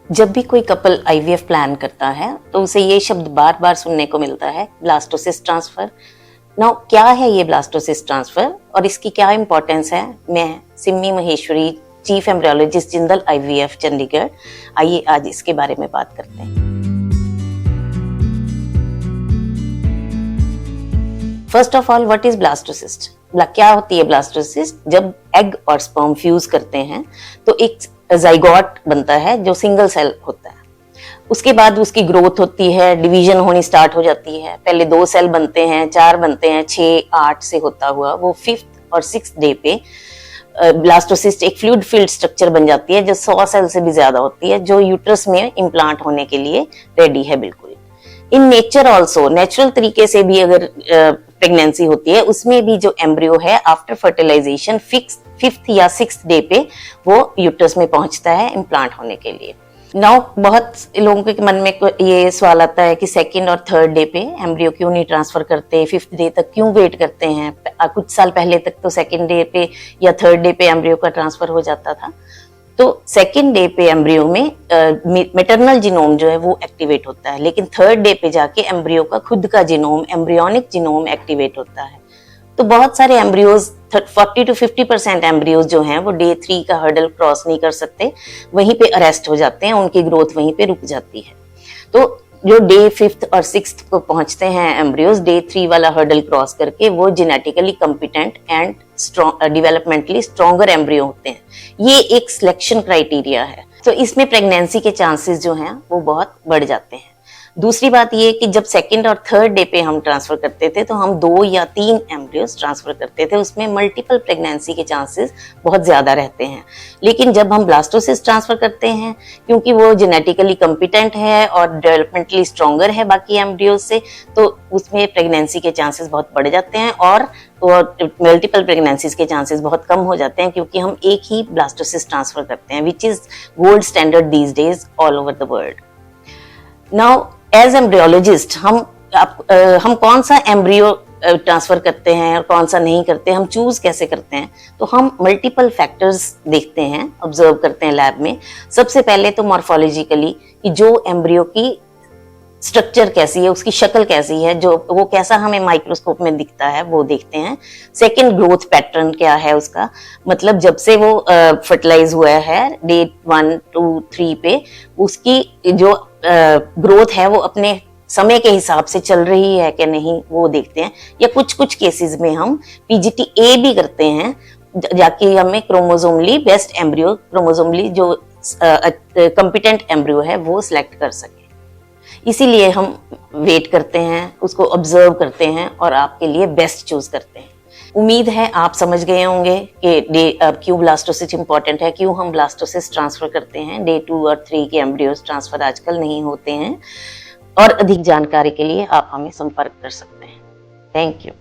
जब भी कोई कपल आईवीएफ प्लान करता है तो उसे ये शब्द बार बार सुनने को मिलता है, ब्लास्टोसिस्ट ट्रांसफर। नाउ क्या है ये ब्लास्टोसिस्ट ट्रांसफर और इसकी क्या इंपॉर्टेंस है? मैं Simmi Maheshwari, chief embryologist Jindal IVF Chandigarh, आइए आज इसके बारे में बात करते हैं। First of all, what is blastocyst? क्या होती है ब्लास्टोसिस्ट? जब एग और स्पर्म फ्यूज करते हैं तो एक जाइगोट बनता है जो सिंगल सेल होता है। उसके बाद उसकी ग्रोथ होती है, डिवीजन होनी स्टार्ट हो जाती है। पहले 2 सेल बनते हैं, 4 बनते हैं, 6, 8 से होता हुआ वो 5th और 6th डे पे ब्लास्टोसिस्ट एक फ्लूइड फिल्ड स्ट्रक्चर बन जाती है जो 100 सेल से भी ज्यादा होती है, जो यूट्रस में इम्प्लांट होने के लिए रेडी है बिल्कुल। इन नेचर ऑल्सो, नेचुरल तरीके से भी अगर प्रेगनेंसी होती है, उसमें भी जो एम्ब्रियो है आफ्टर फर्टिलाइजेशन 5th या 6th डे पे वो यूट्रस में पहुंचता है इम्प्लांट होने के लिए। नाउ बहुत लोगों के मन में ये सवाल आता है कि 2nd और 3rd डे पे एम्ब्रियो क्यों नहीं ट्रांसफर करते, 5th डे तक क्यों वेट करते हैं? कुछ साल पहले तक तो 2nd डे पे या 3rd डे पे एम्ब्रियो का ट्रांसफर हो जाता था। तो 2nd डे पे एम्ब्रियो में मैटरनल जीनोम जो है वो एक्टिवेट होता है, लेकिन 3rd डे पे जाके एम्ब्रियो का खुद का जीनोम, एम्ब्रियोनिक जीनोम एक्टिवेट होता है। तो बहुत सारे एम्ब्रियोज 40 to 50% एम्ब्रियोज जो हैं वो डे 3 का हर्डल क्रॉस नहीं कर सकते, वहीं पे अरेस्ट हो जाते हैं, उनकी ग्रोथ वहीं पे रुक जाती है। तो जो डे 5th और 6th को पहुंचते हैं एम्ब्रियोज, डे 3 वाला हर्डल क्रॉस करके वो genetically competent and developmentally stronger embryo होते हैं। ये एक सिलेक्शन क्राइटेरिया है। तो इसमें प्रेगनेंसी के चांसेस जो हैं वो बहुत बढ़ जाते हैं। दूसरी बात ये कि जब 2nd और 3rd डे पे हम ट्रांसफर करते थे तो हम 2 या 3 एम्ब्रियोज ट्रांसफर करते थे, उसमें मल्टीपल प्रेगनेंसी के चांसेस बहुत ज्यादा रहते हैं। लेकिन जब हम ब्लास्टोसिस्ट ट्रांसफर करते हैं, क्योंकि वो जेनेटिकली कॉम्पिटेंट है और डेवलपमेंटली स्ट्रॉन्गर है बाकी एम्ब्रियोज से, तो उसमें प्रेगनेंसी के चांसेस बहुत बढ़ जाते हैं और मल्टीपल प्रेगनेंसीज के चांसेस बहुत कम हो जाते हैं, क्योंकि हम एक ही ब्लास्टोसिस्ट ट्रांसफर करते हैं, which is gold standard these days all over the world. Now as embryologist हम कौन सा एम्ब्रियो ट्रांसफर करते हैं और कौन सा नहीं करते, हम चूज कैसे करते हैं? तो हम मल्टीपल फैक्टर्स देखते हैं, ऑब्जर्व करते हैं लैब में। सबसे पहले तो मॉर्फोलॉजिकली कि जो एम्ब्रियो की स्ट्रक्चर कैसी है, उसकी शक्ल कैसी है, जो वो कैसा हमें माइक्रोस्कोप में दिखता है वो देखते हैं। 2nd, ग्रोथ पैटर्न क्या है उसका, मतलब जब से वो फर्टिलाइज हुआ है डे 1, 2, 3 पे उसकी जो ग्रोथ है वो अपने समय के हिसाब से चल रही है कि नहीं, वो देखते हैं। या कुछ केसेस में हम PGT-A भी करते हैं, जाके हमें क्रोमोसोमली बेस्ट एम्ब्रियो, क्रोमोसोमली जो कॉम्पिटेंट एम्ब्रियो है वो सिलेक्ट कर सके। इसीलिए हम वेट करते हैं, उसको ऑब्जर्व करते हैं और आपके लिए बेस्ट चूज करते हैं। उम्मीद है आप समझ गए होंगे कि क्यों ब्लास्टोसिस्ट इंपॉर्टेंट है, क्यों हम ब्लास्टोसिस्ट ट्रांसफर करते हैं। डे 2 और 3 के एम्ब्रियोज ट्रांसफर आजकल नहीं होते हैं। और अधिक जानकारी के लिए आप हमें संपर्क कर सकते हैं। Thank you.